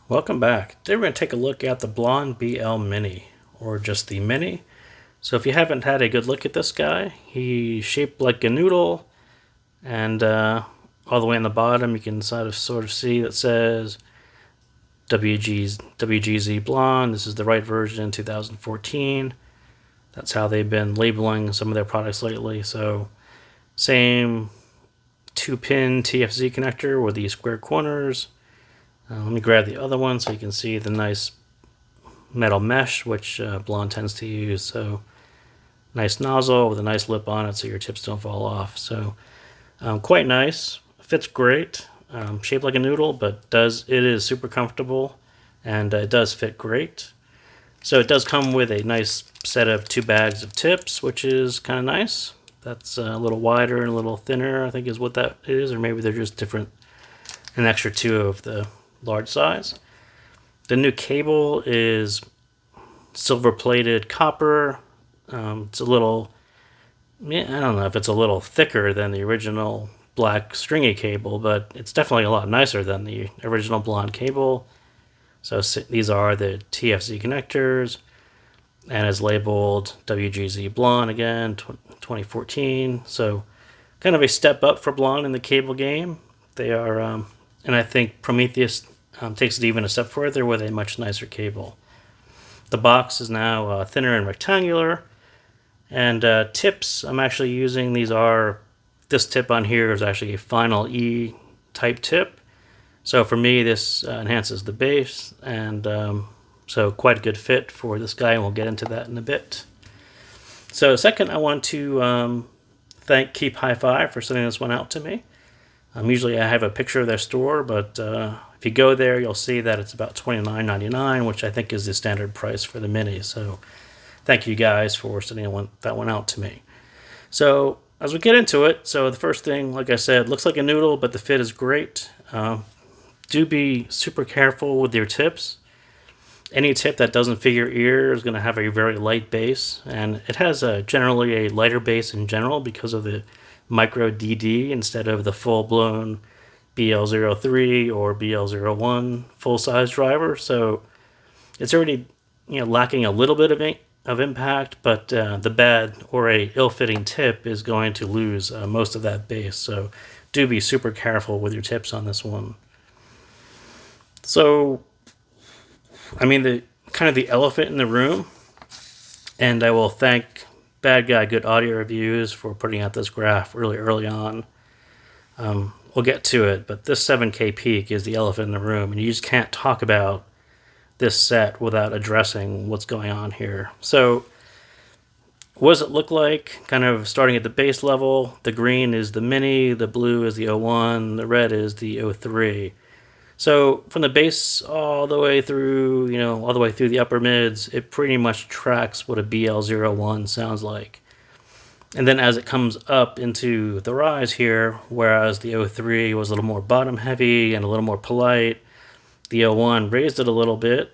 Welcome back. Today we're going to take a look at the BLON BL-Mini, or just the Mini. So if you haven't had a good look at this guy, he's shaped like a noodle, and all the way on the bottom you can sort of see that says WGZ BLON. This is the right version, 2014. That's how they've been labeling some of their products lately. So same 2-pin TFZ connector with the square corners. Let me grab the other one so you can see the nice metal mesh, which BLON tends to use. So nice nozzle with a nice lip on it so your tips don't fall off. So quite nice. Fits great. Shaped like a noodle, but it is super comfortable, and it does fit great. So it does come with a nice set of 2 bags of tips, which is kind of nice. That's a little wider and a little thinner, I think is what that is, or maybe they're just different, an extra 2 of the large size. The new cable is silver plated copper. It's a little, I don't know if it's a little thicker than the original black stringy cable, but it's definitely a lot nicer than the original blonde cable. So these are the TFZ connectors, and is labeled WGZ BLON again, 2014. So kind of a step up for BLON in the cable game. They are, and I think Prometheus takes it even a step further with a much nicer cable. The box is now thinner and rectangular, and tips I'm actually using, this tip on here is actually a Final E type tip. So for me, this enhances the bass, and so quite a good fit for this guy, and we'll get into that in a bit. So second, I want to thank Keep Hi-Fi for sending this one out to me. Usually I have a picture of their store, but if you go there, you'll see that it's about $29.99, which I think is the standard price for the Mini. So thank you guys for sending that one out to me. So as we get into it, so the first thing, like I said, looks like a noodle, but the fit is great. Do be super careful with your tips. Any tip that doesn't fit your ear is going to have a very light bass, and it has generally a lighter bass in general because of the micro DD instead of the full-blown BL-03 or BL-01 full-size driver. So it's already lacking a little bit of impact, but the bad or a ill-fitting tip is going to lose most of that bass. So do be super careful with your tips on this one. So, I mean, the kind of the elephant in the room, and I will thank Bad Guy Good Audio Reviews for putting out this graph really early on. We'll get to it, but this 7K peak is the elephant in the room, and you just can't talk about this set without addressing what's going on here. So what does it look like? Kind of starting at the base level, the green is the Mini, the blue is the 01, the red is the 03. So from the bass all the way through, all the way through the upper mids, it pretty much tracks what a BL-01 sounds like. And then as it comes up into the rise here, whereas the 03 was a little more bottom heavy and a little more polite, the 01 raised it a little bit.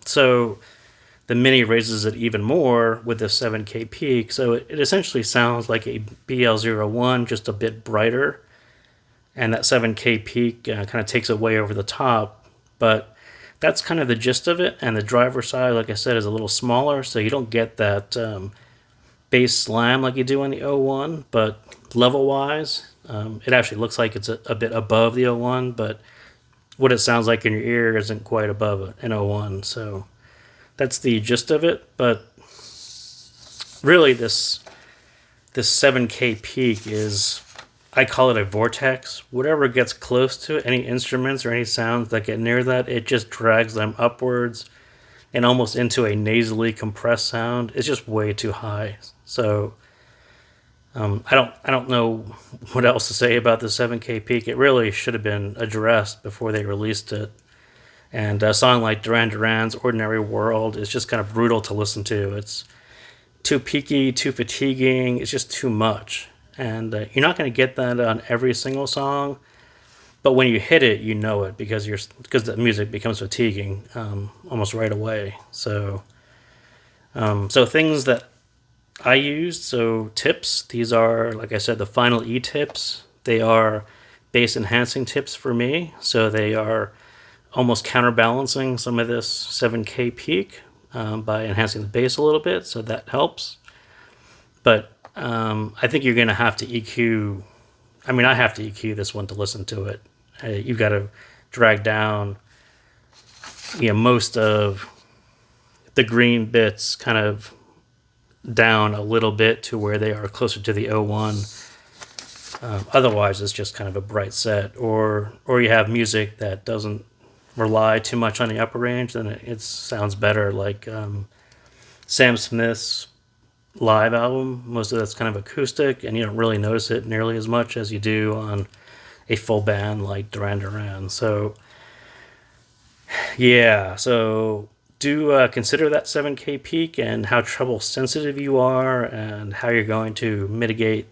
So the Mini raises it even more with the 7K peak. So it essentially sounds like a BL-01, just a bit brighter. And that 7K peak kind of takes it way over the top. But that's kind of the gist of it. And the driver side, like I said, is a little smaller, so you don't get that bass slam like you do on the 01. But level-wise, it actually looks like it's a bit above the 01, but what it sounds like in your ear isn't quite above an 01. So that's the gist of it. But really, this 7K peak is, I call it a vortex. Whatever gets close to it, any instruments or any sounds that get near that, it just drags them upwards and almost into a nasally compressed sound. It's just way too high. So I don't know what else to say about the 7K peak. It really should have been addressed before they released it. And a song like Duran Duran's Ordinary World is just kind of brutal to listen to. It's too peaky, too fatiguing. It's just too much. And you're not going to get that on every single song, but when you hit it, you know it because the music becomes fatiguing almost right away. So things that I used, so tips. These are, like I said, the Final E tips. They are bass enhancing tips for me. So they are almost counterbalancing some of this 7K peak by enhancing the bass a little bit, so that helps. But I think you're going to have to EQ. I mean, I have to EQ this one to listen to it. You've got to drag down, most of the green bits kind of down a little bit to where they are closer to the 01. Otherwise, it's just kind of a bright set. Or you have music that doesn't rely too much on the upper range, then it sounds better. Like Sam Smith's live album, most of that's kind of acoustic, and you don't really notice it nearly as much as you do on a full band like Duran Duran. So yeah, so do consider that 7K peak and how treble sensitive you are and how you're going to mitigate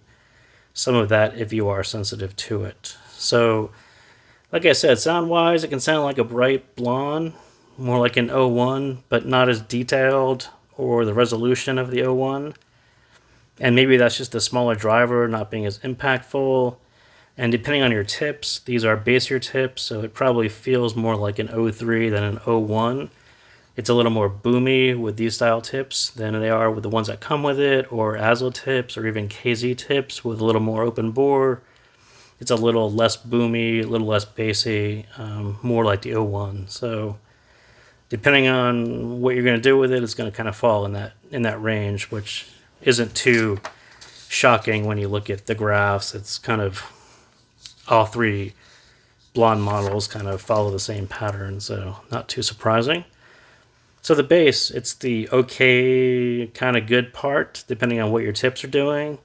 some of that if you are sensitive to it. So like I said, sound wise, it can sound like a bright blonde, more like an 01, but not as detailed or the resolution of the 01. And maybe that's just a smaller driver not being as impactful. And depending on your tips, these are bassier tips, so it probably feels more like an 03 than an 01. It's a little more boomy with these style tips than they are with the ones that come with it, or ASLA tips, or even KZ tips with a little more open bore. It's a little less boomy, a little less bassy, more like the 01. So depending on what you're going to do with it, it's going to kind of fall in that range, which isn't too shocking when you look at the graphs. It's kind of all three blonde models kind of follow the same pattern, so not too surprising. So the bass, it's the okay kind of good part, depending on what your tips are doing.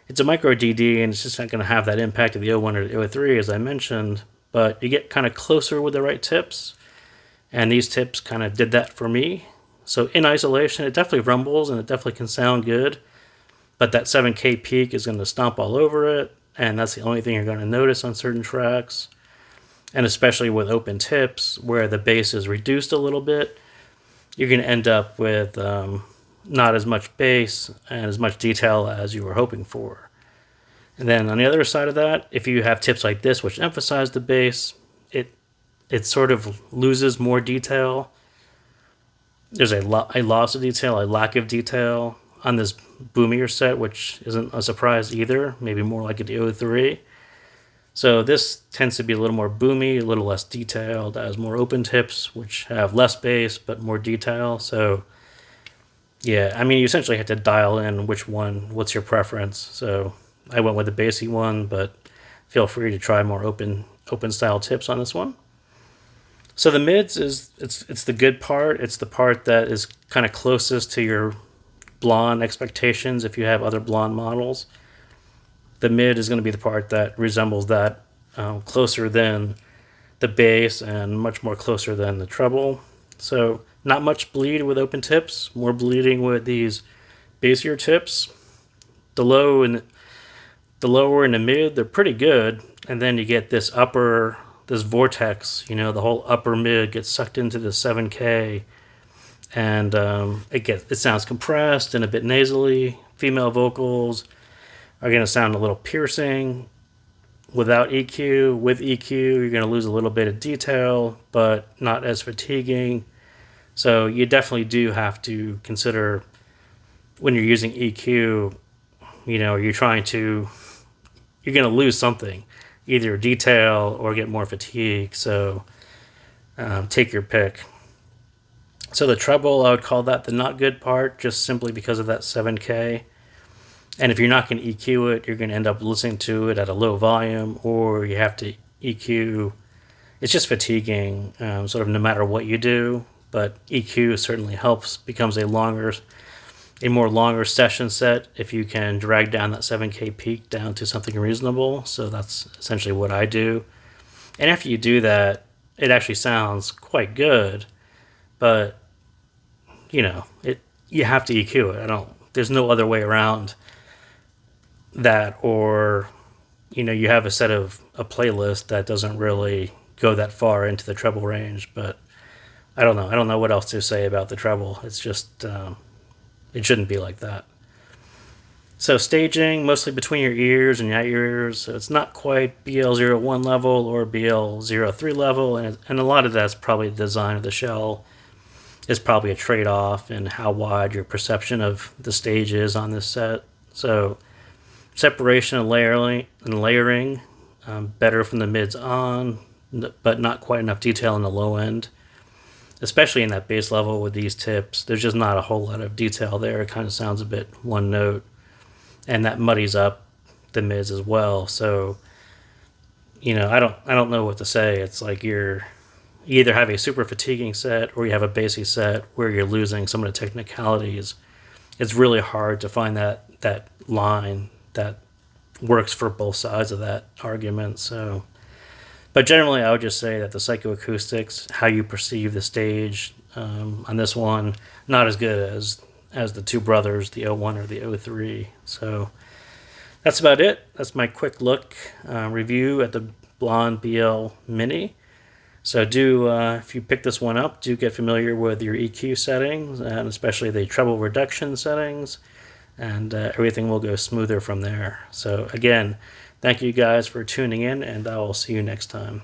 It's a micro DD, and it's just not going to have that impact of the 01 or the 03, as I mentioned, but you get kind of closer with the right tips, and these tips kind of did that for me. So in isolation, it definitely rumbles, and it definitely can sound good, but that 7K peak is going to stomp all over it, and that's the only thing you're going to notice on certain tracks. And especially with open tips, where the bass is reduced a little bit, you're going to end up with not as much bass and as much detail as you were hoping for. And then on the other side of that, if you have tips like this, which emphasize the bass, it sort of loses more detail. There's a loss of detail, a lack of detail on this boomier set, which isn't a surprise either, maybe more like a 03. So this tends to be a little more boomy, a little less detailed, as more open tips, which have less bass but more detail. So yeah, I mean, you essentially have to dial in what's your preference. So I went with the bassy one, but feel free to try more open style tips on this one. So the mids it's the good part. It's the part that is kind of closest to your blonde expectations if you have other blonde models. The mid is going to be the part that resembles that, closer than the bass and much more closer than the treble. So not much bleed with open tips, more bleeding with these bassier tips. The lower and the mid, they're pretty good, and then you get this vortex, the whole upper mid gets sucked into the 7K, and it sounds compressed and a bit nasally. Female vocals are going to sound a little piercing. Without EQ, with EQ, you're going to lose a little bit of detail, but not as fatiguing. So you definitely do have to consider when you're using EQ, you're going to lose something, either detail or get more fatigue. So take your pick. So the treble, I would call that the not good part, just simply because of that 7K. And if you're not going to EQ it, you're going to end up listening to it at a low volume, or you have to EQ. It's just fatiguing, sort of no matter what you do. But EQ certainly helps, becomes a more longer session set if you can drag down that 7K peak down to something reasonable. So that's essentially what I do. And after you do that, it actually sounds quite good, but you have to EQ it. There's no other way around that, or you have a playlist that doesn't really go that far into the treble range. But I don't know what else to say about the treble. It's just it shouldn't be like that. So staging, mostly between your ears and your ears. So it's not quite BL01 level or BL03 level, and a lot of that's probably the design of the shell. Is probably a trade-off in how wide your perception of the stage is on this set. So separation and layering, better from the mids on, but not quite enough detail in the low end. Especially in that bass level with these tips, there's just not a whole lot of detail there. It kind of sounds a bit one note, and that muddies up the mids as well. So, I don't know what to say. It's like you either have a super fatiguing set or you have a bassy set where you're losing some of the technicalities. It's really hard to find that line that works for both sides of that argument. So, but generally, I would just say that the psychoacoustics, how you perceive the stage on this one, not as good as the two brothers, the 01 or the 03. So that's about it. That's my quick look review at the BLON BL-Mini. So if you pick this one up, do get familiar with your EQ settings, and especially the treble reduction settings, and everything will go smoother from there. So again, thank you guys for tuning in, and I will see you next time.